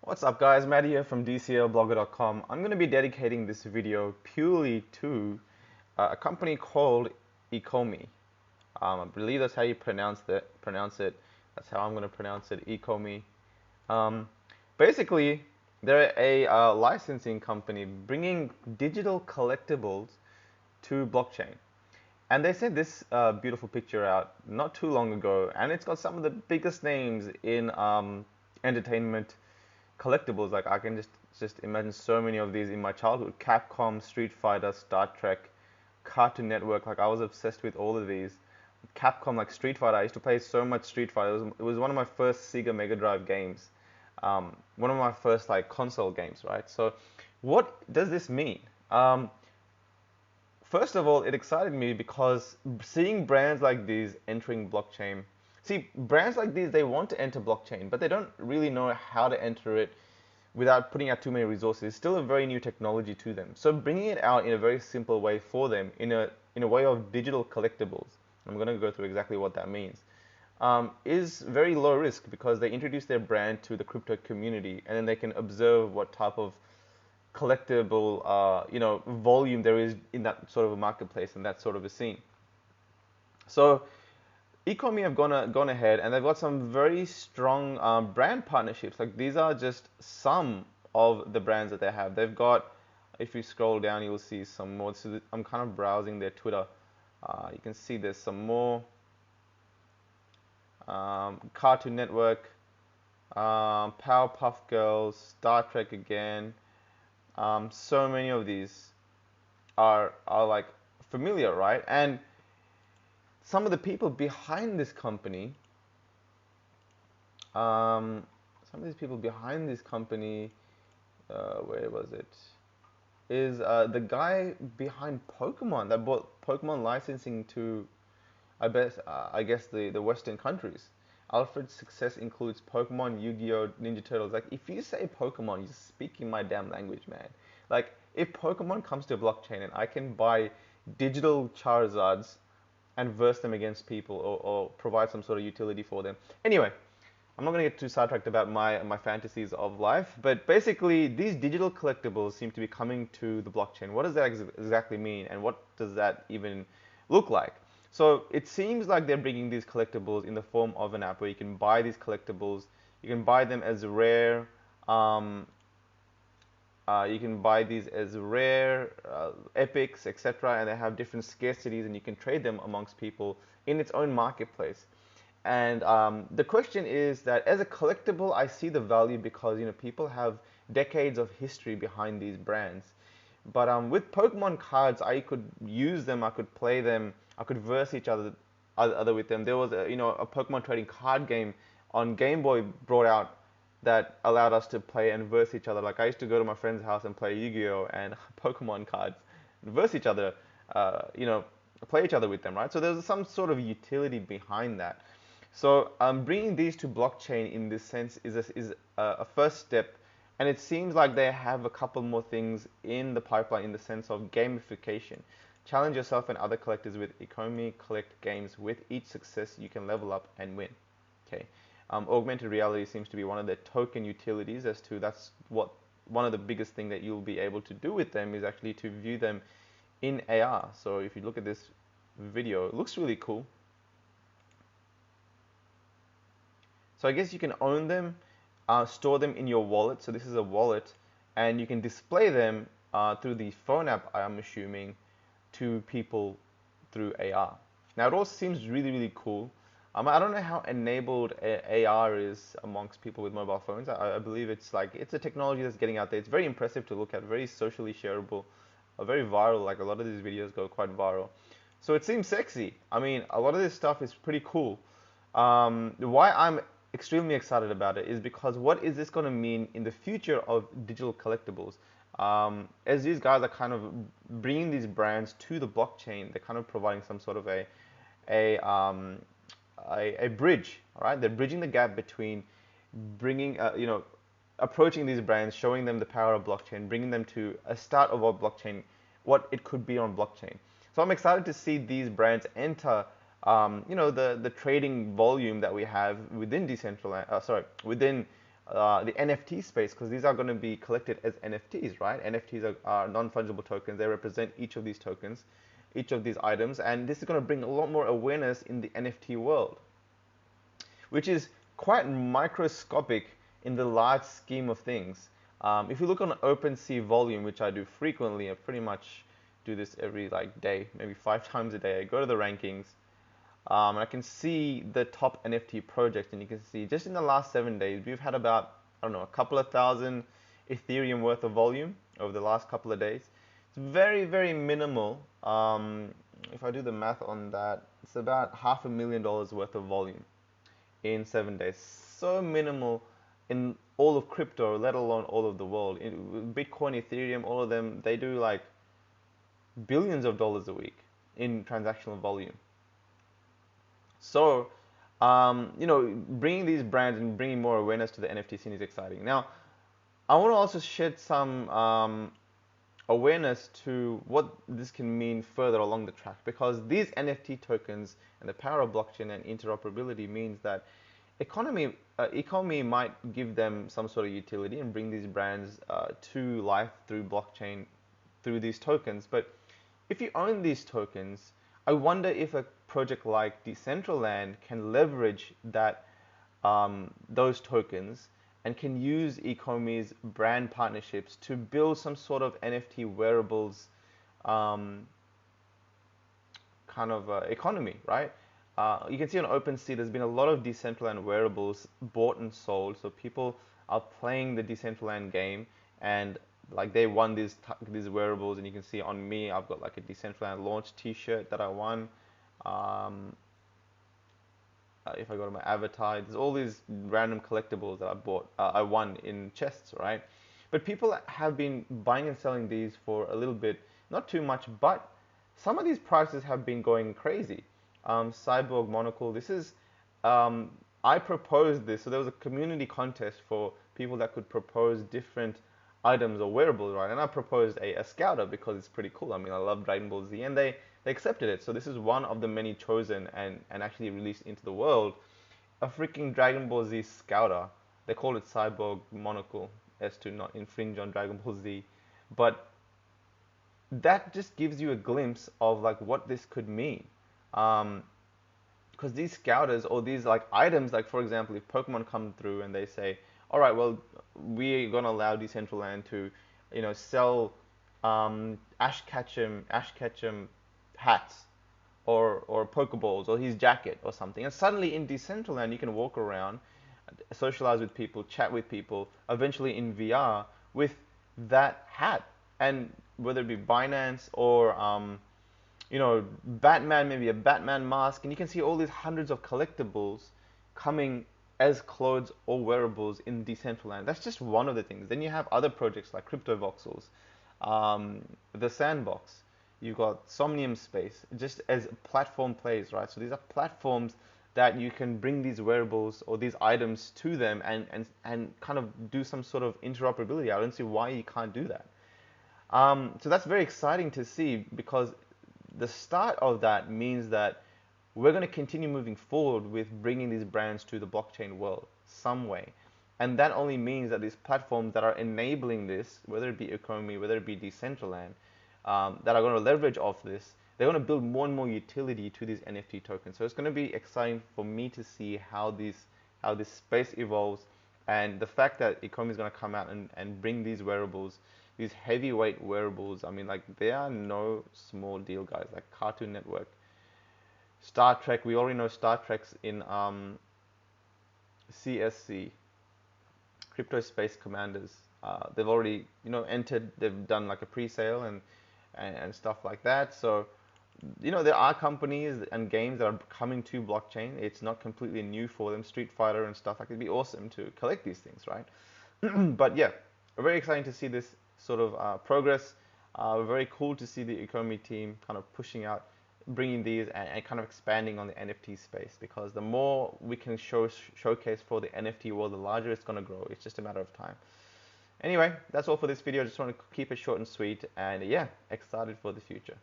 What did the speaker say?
What's up guys, Matt here from DCLblogger.com. I'm going to be dedicating this video purely to a company called Ecomi. I believe that's how you pronounce it. That's how I'm going to pronounce it, Ecomi. Um, Basically, they're a licensing company bringing digital collectibles to blockchain. And they sent this beautiful picture out not too long ago, and it's got some of the biggest names in entertainment collectibles. Like I can just imagine so many of these in my childhood: Capcom, Street Fighter, Star Trek, Cartoon Network. Like I was obsessed with all of these. Capcom, like Street Fighter. I used to play so much Street Fighter. It was one of my first Sega Mega Drive games. One of my first like console games, right? So, what does this mean? First of all, it excited me because seeing brands like these entering blockchain. See, brands like these, they want to enter blockchain, but they don't really know how to enter it without putting out too many resources. It's still a very new technology to them. So bringing it out in a very simple way for them, in a way of digital collectibles, I'm going to go through exactly what that means, is very low risk because they introduce their brand to the crypto community, and then they can observe what type of collectible, volume there is in that sort of a marketplace and that sort of a scene. So Ecomi have gone ahead and they've got some very strong brand partnerships. Like these are just some of the brands that they have. They've got, if you scroll down, you'll see some more. So I'm kind of browsing their Twitter. You can see there's some more. Cartoon Network, Powerpuff Girls, Star Trek again. So many of these are like familiar, right? And some of the people behind this company, um, some of these people behind this company, where was it? Is the guy behind Pokemon that bought Pokemon licensing to, I guess the Western countries. Alfred's success includes Pokemon, Yu-Gi-Oh, Ninja Turtles. Like if you say Pokemon, you're speaking my damn language, man. Like if Pokemon comes to a blockchain and I can buy digital Charizards and verse them against people, or provide some sort of utility for them. Anyway, I'm not going to get too sidetracked about my fantasies of life, but basically these digital collectibles seem to be coming to the blockchain. What does that exactly mean, and what does that even look like? So it seems like they're bringing these collectibles in the form of an app where you can buy these collectibles. You can buy them as rare. Um, you can buy these as rare, epics, etc., and they have different scarcities, and you can trade them amongst people in its own marketplace. And the question is that as a collectible, I see the value because people have decades of history behind these brands. But with Pokemon cards, I could use them, I could play them, I could verse each other with them. There was a Pokemon trading card game on Game Boy brought out that allowed us to play and verse each other. Like I used to go to my friend's house and play Yu-Gi-Oh and Pokemon cards, and verse each other, uh, you know, play each other with them, right? So there's some sort of utility behind that. So bringing these to blockchain in this sense is a first step, and it seems like they have a couple more things in the pipeline in the sense of gamification. Challenge yourself and other collectors with Ecomi, collect games. With each success, you can level up and win. Okay. Augmented reality seems to be one of their token utilities, as to that's what one of the biggest thing that you'll be able to do with them is actually to view them in AR. So if you look at this video, it looks really cool. So I guess you can own them, store them in your wallet. So this is a wallet, and you can display them through the phone app, I'm assuming, to people through AR. Now it all seems really, really cool. I don't know how enabled AR is amongst people with mobile phones. I believe it's a technology that's getting out there. It's very impressive to look at, very socially shareable, very viral. Like a lot of these videos go quite viral. So it seems sexy. I mean, a lot of this stuff is pretty cool. Why I'm extremely excited about it is because what is this going to mean in the future of digital collectibles? As these guys are kind of bringing these brands to the blockchain, they're kind of providing some sort of a um, a bridge. All right, they're bridging the gap between bringing approaching these brands, showing them the power of blockchain, bringing them to a start of a blockchain, what it could be on blockchain. So I'm excited to see these brands enter, the trading volume that we have within within the NFT space, because these are going to be collected as NFTs, right? NFTs are non-fungible tokens. They represent each of these tokens, each of these items, and this is going to bring a lot more awareness in the NFT world, which is quite microscopic in the large scheme of things. If you look on OpenSea volume, which I do frequently, I pretty much do this every like day, maybe 5 times a day. I go to the rankings, and I can see the top NFT projects, and you can see just in the last 7 days, we've had about, I don't know, a couple of thousand Ethereum worth of volume over the last couple of days. It's very, very minimal. If I do the math on that, it's about $500,000 worth of volume in 7 days. So minimal in all of crypto, let alone all of the world. In Bitcoin, Ethereum, all of them, they do like billions of dollars a week in transactional volume. So, bringing these brands and bringing more awareness to the NFT scene is exciting. Now, I want to also shed some awareness to what this can mean further along the track, because these NFT tokens and the power of blockchain and interoperability means that Ecomi might give them some sort of utility and bring these brands to life through blockchain, through these tokens. But if you own these tokens, I wonder if a project like Decentraland can leverage those tokens and can use Ecomi's brand partnerships to build some sort of NFT wearables kind of economy, right? You can see on OpenSea there's been a lot of Decentraland wearables bought and sold. So people are playing the Decentraland game, and like they won these wearables, and you can see on me I've got like a Decentraland launch T-shirt that I won. If I go to my avatar, there's all these random collectibles that I won in chests, right? But people have been buying and selling these for a little bit, not too much, but some of these prices have been going crazy. Cyborg Monocle, this is, I proposed this, so there was a community contest for people that could propose different items or wearables, right? And I proposed a scouter because it's pretty cool. I mean, I love Dragon Ball Z, and they accepted it. So this is one of the many chosen and actually released into the world. A freaking Dragon Ball Z scouter. They call it Cyborg Monocle, as to not infringe on Dragon Ball Z. But that just gives you a glimpse of like what this could mean. Because these scouters or these like items, like for example, if Pokemon come through and they say, all right, well, we're gonna allow Decentraland to, sell Ash Ketchum hats or Pokeballs or his jacket or something, and suddenly in Decentraland you can walk around, socialize with people, chat with people, eventually in VR with that hat, and whether it be Binance or Batman, maybe a Batman mask, and you can see all these hundreds of collectibles coming as clothes or wearables in Decentraland. That's just one of the things. Then you have other projects like Crypto Voxels, the Sandbox. You've got Somnium Space, just as platform plays, right? So these are platforms that you can bring these wearables or these items to them and kind of do some sort of interoperability. I don't see why you can't do that. So that's very exciting to see, because the start of that means that we're going to continue moving forward with bringing these brands to the blockchain world some way. And that only means that these platforms that are enabling this, whether it be Ecomi, whether it be Decentraland, that are going to leverage off this, they're going to build more and more utility to these NFT tokens. So it's going to be exciting for me to see how this space evolves, and the fact that Ecomi is going to come out and bring these wearables, these heavyweight wearables. I mean, like, they are no small deal, guys. Like Cartoon Network, Star Trek, we already know Star Trek's in CSC, Crypto Space Commanders. They've already, entered. They've done like a pre-sale and stuff like that. So, there are companies and games that are coming to blockchain. It's not completely new for them. Street Fighter and stuff like it'd be awesome to collect these things, right? But yeah, very exciting to see this sort of progress. Very cool to see the Ecomi team kind of pushing out, bringing these and kind of expanding on the NFT space, because the more we can showcase for the NFT world, the larger it's going to grow. It's just a matter of time. Anyway, that's all for this video. I just want to keep it short and sweet, and yeah, excited for the future.